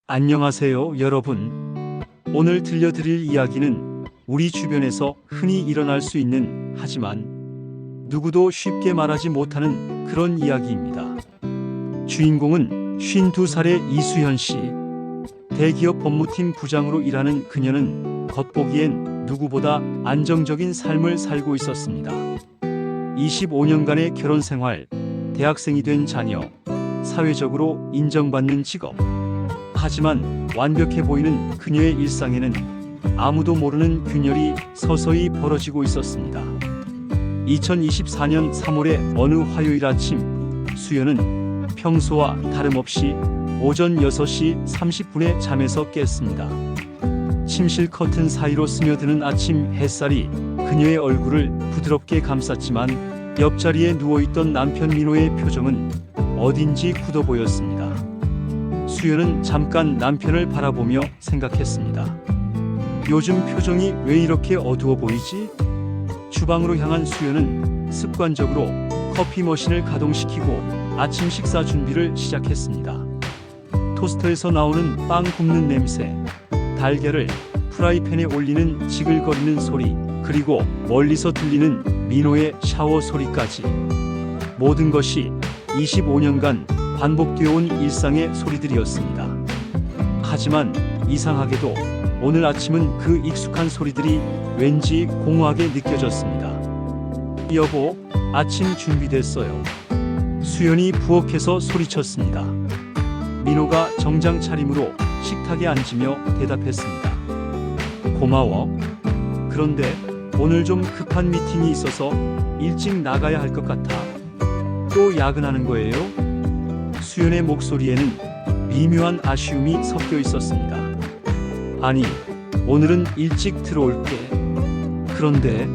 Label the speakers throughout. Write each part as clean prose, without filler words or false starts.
Speaker 1: 안녕하세요, 여러분. 오늘 들려드릴 이야기는 우리 주변에서 흔히 일어날 수 있는, 하지만 누구도 쉽게 말하지 못하는 그런 이야기입니다. 주인공은 52살의 이수연 씨. 대기업 법무팀 부장으로 일하는 그녀는 겉보기엔 누구보다 안정적인 삶을 살고 있었습니다. 25년간의 결혼 생활, 대학생이 된 자녀, 사회적으로 인정받는 직업. 하지만 완벽해 보이는 그녀의 일상에는 아무도 모르는 균열이 서서히 벌어지고 있었습니다. 2024년 3월의 어느 화요일 아침, 수연은 평소와 다름없이 오전 6시 30분에 잠에서 깼습니다. 침실 커튼 사이로 스며드는 아침 햇살이 그녀의 얼굴을 부드럽게 감쌌지만 옆자리에 누워있던 남편 민호의 표정은 어딘지 굳어 보였습니다. 수연은 잠깐 남편을 바라보며 생각했습니다. 요즘 표정이 왜 이렇게 어두워 보이지? 주방으로 향한 수연은 습관적으로 커피 머신을 가동시키고 아침 식사 준비를 시작했습니다. 토스터에서 나오는 빵 굽는 냄새, 달걀을 프라이팬에 올리는 지글거리는 소리, 그리고 멀리서 들리는 민호의 샤워 소리까지. 모든 것이 25년간 반복되어 온 일상의 소리들이었습니다. 하지만 이상하게도 오늘 아침은 그 익숙한 소리들이 왠지 공허하게 느껴졌습니다. 여보, 아침 준비됐어요. 수연이 부엌에서 소리쳤습니다. 민호가 정장 차림으로 식탁에 앉으며 대답했습니다. 고마워. 그런데 오늘 좀 급한 미팅이 있어서 일찍 나가야 할 것 같아. 또 야근하는 거예요? 수연의 목소리에는 미묘한 아쉬움이 섞여 있었습니다. 아니, 오늘은 일찍 들어올게. 그런데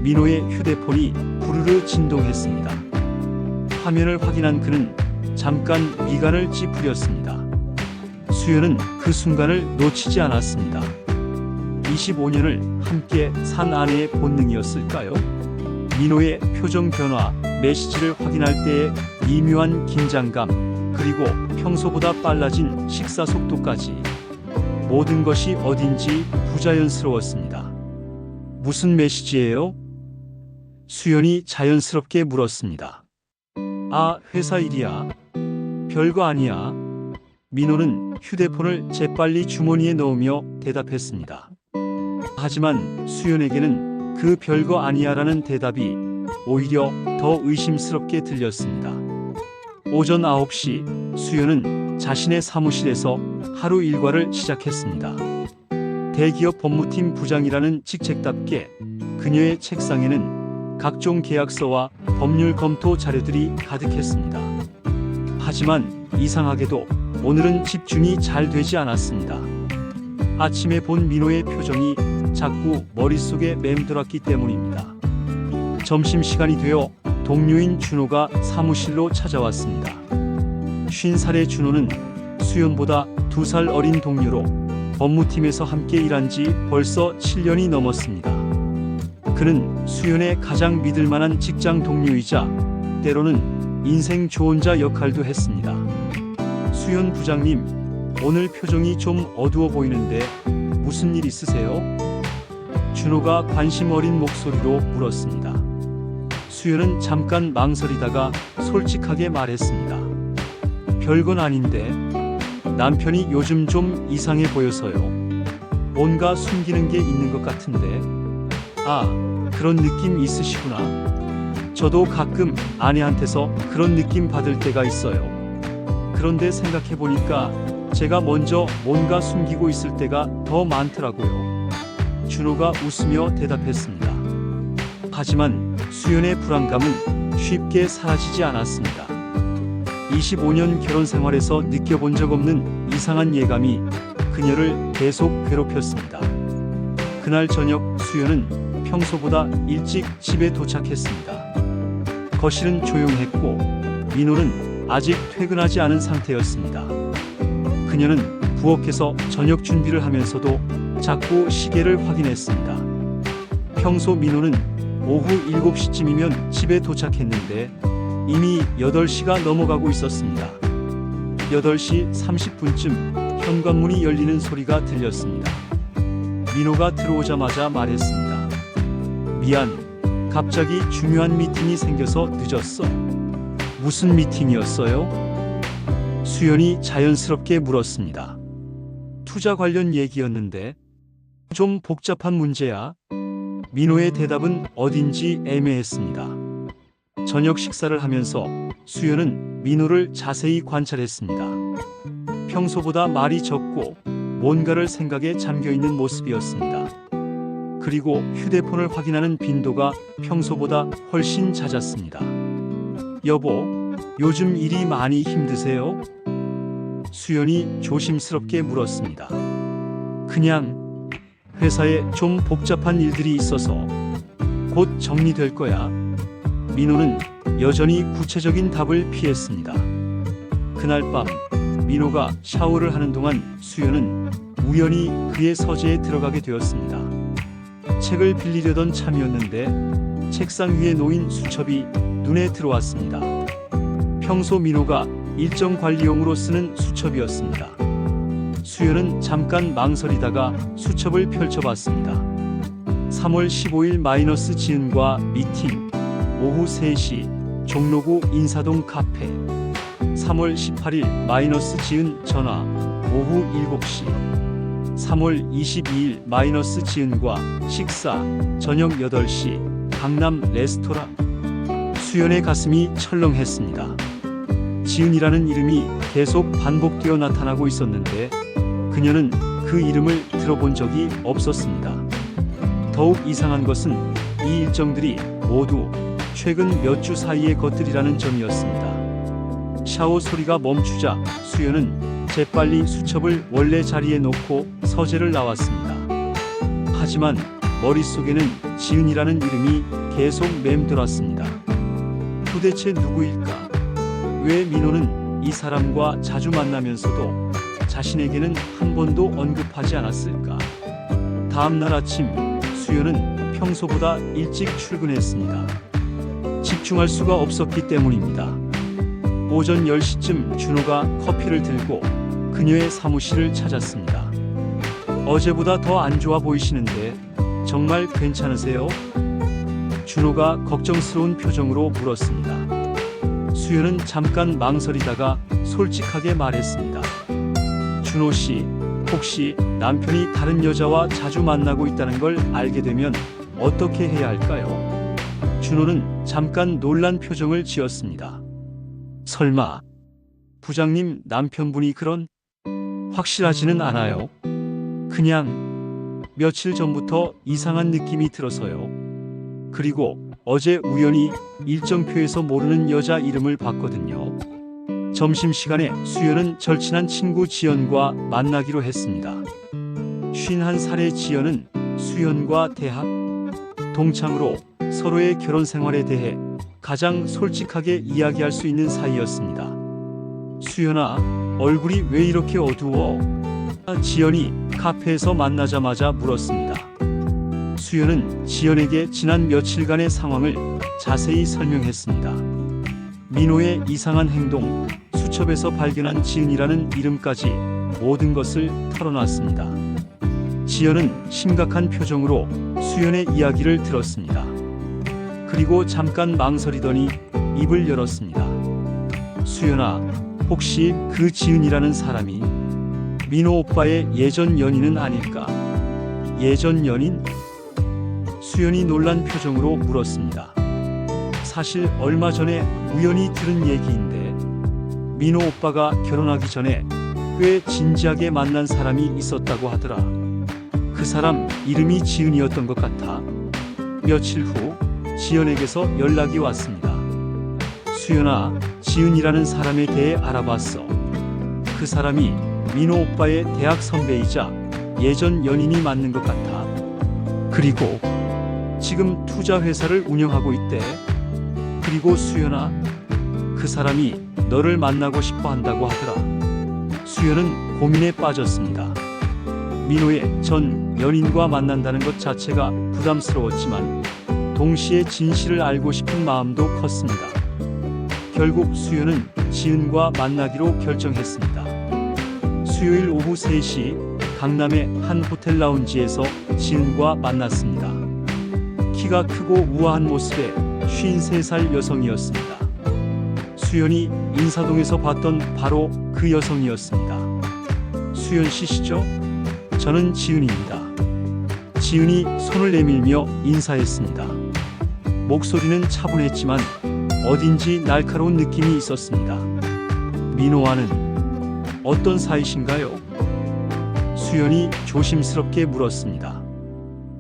Speaker 1: 민호의 휴대폰이 부르르 진동했습니다. 화면을 확인한 그는 잠깐 미간을 찌푸렸습니다. 수연은 그 순간을 놓치지 않았습니다. 25년을 함께 산 아내의 본능이었을까요? 민호의 표정 변화, 메시지를 확인할 때의 미묘한 긴장감, 그리고 평소보다 빨라진 식사 속도까지. 모든 것이 어딘지 부자연스러웠습니다. 무슨 메시지예요? 수연이 자연스럽게 물었습니다. 아, 회사 일이야. 별거 아니야. 민호는 휴대폰을 재빨리 주머니에 넣으며 대답했습니다. 하지만 수연에게는 그 별거 아니야라는 대답이 오히려 더 의심스럽게 들렸습니다. 오전 9시, 수연은 자신의 사무실에서 하루 일과를 시작했습니다. 대기업 법무팀 부장이라는 직책답게 그녀의 책상에는 각종 계약서와 법률 검토 자료들이 가득했습니다. 하지만 이상하게도 오늘은 집중이 잘 되지 않았습니다. 아침에 본 민호의 표정이 자꾸 머릿속에 맴돌았기 때문입니다. 점심시간이 되어 동료인 준호가 사무실로 찾아왔습니다. 50살의 준호는 수연보다 2살 어린 동료로 법무팀에서 함께 일한 지 벌써 7년이 넘었습니다. 그는 수연의 가장 믿을만한 직장 동료이자 때로는 인생 조언자 역할도 했습니다. 수연 부장님, 오늘 표정이 좀 어두워 보이는데 무슨 일 있으세요? 준호가 관심 어린 목소리로 물었습니다. 수연은 잠깐 망설이다가 솔직하게 말했습니다. 별건 아닌데 남편이 요즘 좀 이상해 보여서요. 뭔가 숨기는 게 있는 것 같은데. 아, 그런 느낌 있으시구나. 저도 가끔 아내한테서 그런 느낌 받을 때가 있어요. 그런데 생각해보니까 제가 먼저 뭔가 숨기고 있을 때가 더 많더라고요. 준호가 웃으며 대답했습니다. 하지만 수연의 불안감은 쉽게 사라지지 않았습니다. 25년 결혼 생활에서 느껴본 적 없는 이상한 예감이 그녀를 계속 괴롭혔습니다. 그날 저녁 수연은 평소보다 일찍 집에 도착했습니다. 거실은 조용했고 민호는 아직 퇴근하지 않은 상태였습니다. 그녀는 부엌에서 저녁 준비를 하면서도 자꾸 시계를 확인했습니다. 평소 민호는 오후 7시쯤이면 집에 도착했는데 이미 8시가 넘어가고 있었습니다. 8시 30분쯤 현관문이 열리는 소리가 들렸습니다. 민호가 들어오자마자 말했습니다. 미안, 갑자기 중요한 미팅이 생겨서 늦었어. 무슨 미팅이었어요? 수연이 자연스럽게 물었습니다. 투자 관련 얘기였는데 좀 복잡한 문제야. 민호의 대답은 어딘지 애매했습니다. 저녁 식사를 하면서 수연은 민호를 자세히 관찰했습니다. 평소보다 말이 적고 뭔가를 생각에 잠겨있는 모습이었습니다. 그리고 휴대폰을 확인하는 빈도가 평소보다 훨씬 잦았습니다. 여보, 요즘 일이 많이 힘드세요? 수연이 조심스럽게 물었습니다. 그냥 회사에 좀 복잡한 일들이 있어서 곧 정리될 거야. 민호는 여전히 구체적인 답을 피했습니다. 그날 밤 민호가 샤워를 하는 동안 수연은 우연히 그의 서재에 들어가게 되었습니다. 책을 빌리려던 참이었는데 책상 위에 놓인 수첩이 눈에 들어왔습니다. 평소 민호가 일정 관리용으로 쓰는 수첩이었습니다. 수연은 잠깐 망설이다가 수첩을 펼쳐봤습니다. 3월 15일 마이너스 지은과 미팅, 오후 3시 종로구 인사동 카페. 3월 18일 마이너스 지은 전화, 오후 7시. 3월 22일 마이너스 지은과 식사, 저녁 8시 강남 레스토랑. 수연의 가슴이 철렁했습니다. 지은이라는 이름이 계속 반복되어 나타나고 있었는데 그녀는 그 이름을 들어본 적이 없었습니다. 더욱 이상한 것은 이 일정들이 모두 최근 몇 주 사이의 것들이라는 점이었습니다. 샤워 소리가 멈추자 수연은 재빨리 수첩을 원래 자리에 놓고 서재를 나왔습니다. 하지만 머릿속에는 지은이라는 이름이 계속 맴돌았습니다. 도대체 누구일까? 왜 민호는 이 사람과 자주 만나면서도 자신에게는 한 번도 언급하지 않았을까? 다음 날 아침 수연은 평소보다 일찍 출근했습니다. 집중할 수가 없었기 때문입니다. 오전 10시쯤 준호가 커피를 들고 그녀의 사무실을 찾았습니다. 어제보다 더 안 좋아 보이시는데 정말 괜찮으세요? 준호가 걱정스러운 표정으로 물었습니다. 수연은 잠깐 망설이다가 솔직하게 말했습니다. 준호 씨, 혹시 남편이 다른 여자와 자주 만나고 있다는 걸 알게 되면 어떻게 해야 할까요? 준호는 잠깐 놀란 표정을 지었습니다. 설마 부장님 남편분이 그런? 확실하지는 않아요. 그냥 며칠 전부터 이상한 느낌이 들어서요. 그리고 어제 우연히 일정표에서 모르는 여자 이름을 봤거든요. 점심시간에 수연은 절친한 친구 지연과 만나기로 했습니다. 51살의 지연은 수연과 대학 동창으로 서로의 결혼 생활에 대해 가장 솔직하게 이야기할 수 있는 사이였습니다. 수연아, 얼굴이 왜 이렇게 어두워? 지연이 카페에서 만나자마자 물었습니다. 수연은 지연에게 지난 며칠간의 상황을 자세히 설명했습니다. 민호의 이상한 행동, 수첩에서 발견한 지은이라는 이름까지 모든 것을 털어놨습니다. 지연은 심각한 표정으로 수연의 이야기를 들었습니다. 그리고 잠깐 망설이더니 입을 열었습니다. 수연아, 혹시 그 지은이라는 사람이 민호 오빠의 예전 연인은 아닐까? 예전 연인? 수연이 놀란 표정으로 물었습니다. 사실 얼마 전에 우연히 들은 얘기인데 민호 오빠가 결혼하기 전에 꽤 진지하게 만난 사람이 있었다고 하더라. 그 사람 이름이 지은이었던 것 같아. 며칠 후 지연에게서 연락이 왔습니다. 수연아, 지은이라는 사람에 대해 알아봤어. 그 사람이 민호 오빠의 대학 선배이자 예전 연인이 맞는 것 같아. 그리고 지금 투자 회사를 운영하고 있대. 그리고 수연아, 그 사람이 너를 만나고 싶어 한다고 하더라. 수연은 고민에 빠졌습니다. 민호의 전 연인과 만난다는 것 자체가 부담스러웠지만 동시에 진실을 알고 싶은 마음도 컸습니다. 결국 수연은 지은과 만나기로 결정했습니다. 수요일 오후 3시 강남의 한 호텔 라운지에서 지은과 만났습니다. 키가 크고 우아한 모습의 53살 여성이었습니다. 수연이 인사동에서 봤던 바로 그 여성이었습니다. 수연 씨시죠? 저는 지은입니다. 지은이 손을 내밀며 인사했습니다. 목소리는 차분했지만 어딘지 날카로운 느낌이 있었습니다. 민호와는 어떤 사이신가요? 수연이 조심스럽게 물었습니다.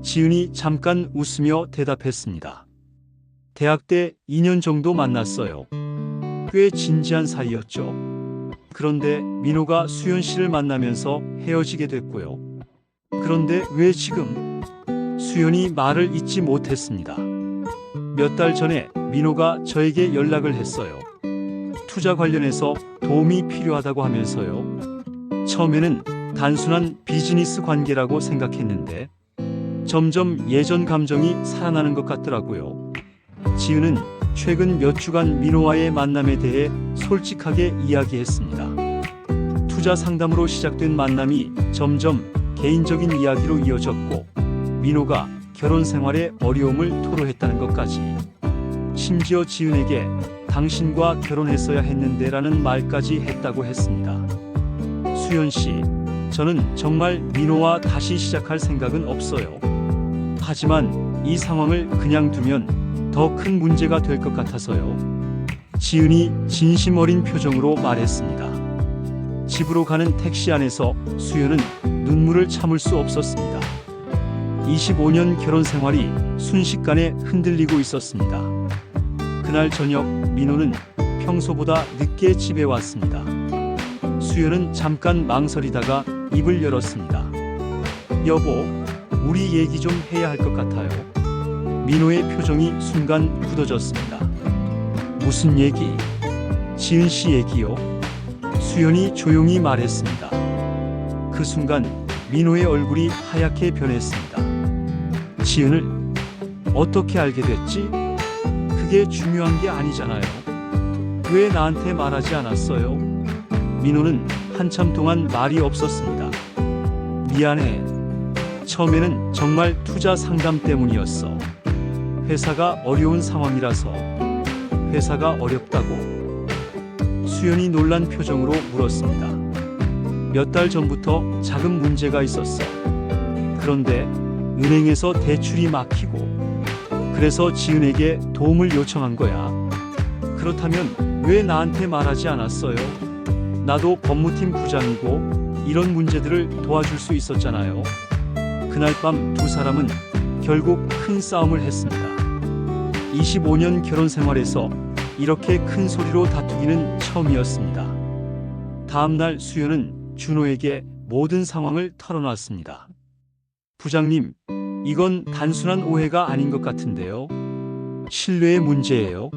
Speaker 1: 지은이 잠깐 웃으며 대답했습니다. 대학 때 2년 정도 만났어요. 꽤 진지한 사이였죠. 그런데 민호가 수연 씨를 만나면서 헤어지게 됐고요. 그런데 왜 지금? 수연이 말을 잇지 못했습니다. 몇 달 전에 민호가 저에게 연락을 했어요. 투자 관련해서 도움이 필요하다고 하면서요. 처음에는 단순한 비즈니스 관계라고 생각했는데 점점 예전 감정이 살아나는 것 같더라고요. 지은은 최근 몇 주간 민호와의 만남에 대해 솔직하게 이야기했습니다. 투자 상담으로 시작된 만남이 점점 개인적인 이야기로 이어졌고 민호가 결혼 생활에 어려움을 토로했다는 것까지. 심지어 지은에게 당신과 결혼했어야 했는데 라는 말까지 했다고 했습니다. 수연 씨, 저는 정말 민호와 다시 시작할 생각은 없어요. 하지만 이 상황을 그냥 두면 더 큰 문제가 될 것 같아서요. 지은이 진심 어린 표정으로 말했습니다. 집으로 가는 택시 안에서 수연은 눈물을 참을 수 없었습니다. 25년 결혼 생활이 순식간에 흔들리고 있었습니다. 그날 저녁 민호는 평소보다 늦게 집에 왔습니다. 수연은 잠깐 망설이다가 입을 열었습니다. 여보, 우리 얘기 좀 해야 할 것 같아요. 민호의 표정이 순간 굳어졌습니다. 무슨 얘기? 지은 씨 얘기요? 수연이 조용히 말했습니다. 그 순간 민호의 얼굴이 하얗게 변했습니다. 지은을 어떻게 알게 됐지? 그게 중요한 게 아니잖아요. 왜 나한테 말하지 않았어요? 민호는 한참 동안 말이 없었습니다. 미안해. 처음에는 정말 투자 상담 때문이었어. 회사가 어려운 상황이라서. 회사가 어렵다고? 수연이 놀란 표정으로 물었습니다. 몇 달 전부터 자금 문제가 있었어. 그런데 은행에서 대출이 막히고 그래서 지은에게 도움을 요청한 거야. 그렇다면 왜 나한테 말하지 않았어요? 나도 법무팀 부장이고 이런 문제들을 도와줄 수 있었잖아요. 그날 밤 두 사람은 결국 큰 싸움을 했습니다. 25년 결혼 생활에서 이렇게 큰 소리로 다투기는 처음이었습니다. 다음날 수연은 준호에게 모든 상황을 털어놨습니다. 부장님, 이건 단순한 오해가 아닌 것 같은데요. 신뢰의 문제예요.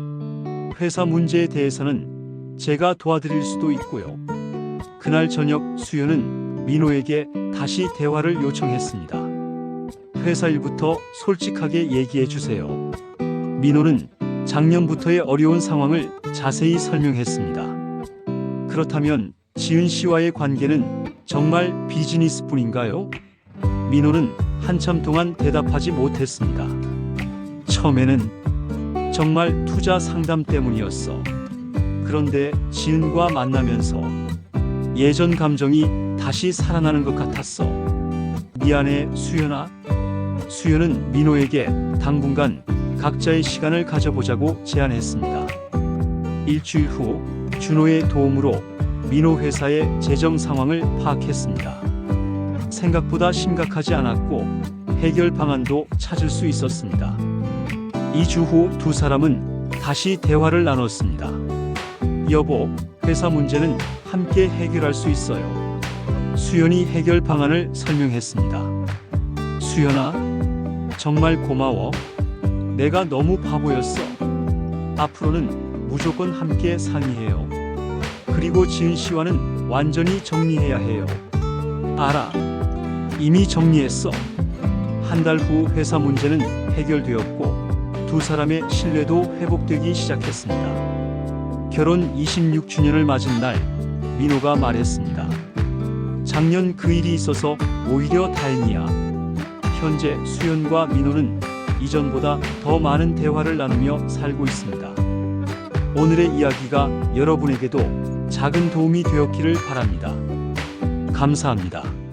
Speaker 1: 회사 문제에 대해서는 제가 도와드릴 수도 있고요. 그날 저녁 수연은 민호에게 다시 대화를 요청했습니다. 회사 일부터 솔직하게 얘기해 주세요. 민호는 작년부터의 어려운 상황을 자세히 설명했습니다. 그렇다면 지은 씨와의 관계는 정말 비즈니스뿐인가요? 민호는 한참 동안 대답하지 못했습니다. 처음에는 정말 투자 상담 때문이었어. 그런데 지은과 만나면서 예전 감정이 다시 살아나는 것 같았어. 미안해, 수연아. 수연은 민호에게 당분간 각자의 시간을 가져보자고 제안했습니다. 일주일 후 준호의 도움으로 민호 회사의 재정 상황을 파악했습니다. 생각보다 심각하지 않았고 해결 방안도 찾을 수 있었습니다. 2주 후 두 사람은 다시 대화를 나눴습니다. 여보, 회사 문제는 함께 해결할 수 있어요. 수연이 해결 방안을 설명했습니다. 수연아, 정말 고마워. 내가 너무 바보였어. 앞으로는 무조건 함께 상의해요. 그리고 지은 씨와는 완전히 정리해야 해요. 알아. 이미 정리했어. 한 달 후 회사 문제는 해결되었고 두 사람의 신뢰도 회복되기 시작했습니다. 결혼 26주년을 맞은 날 민호가 말했습니다. 작년 그 일이 있어서 오히려 다행이야. 현재 수연과 민호는 이전보다 더 많은 대화를 나누며 살고 있습니다. 오늘의 이야기가 여러분에게도 작은 도움이 되었기를 바랍니다. 감사합니다.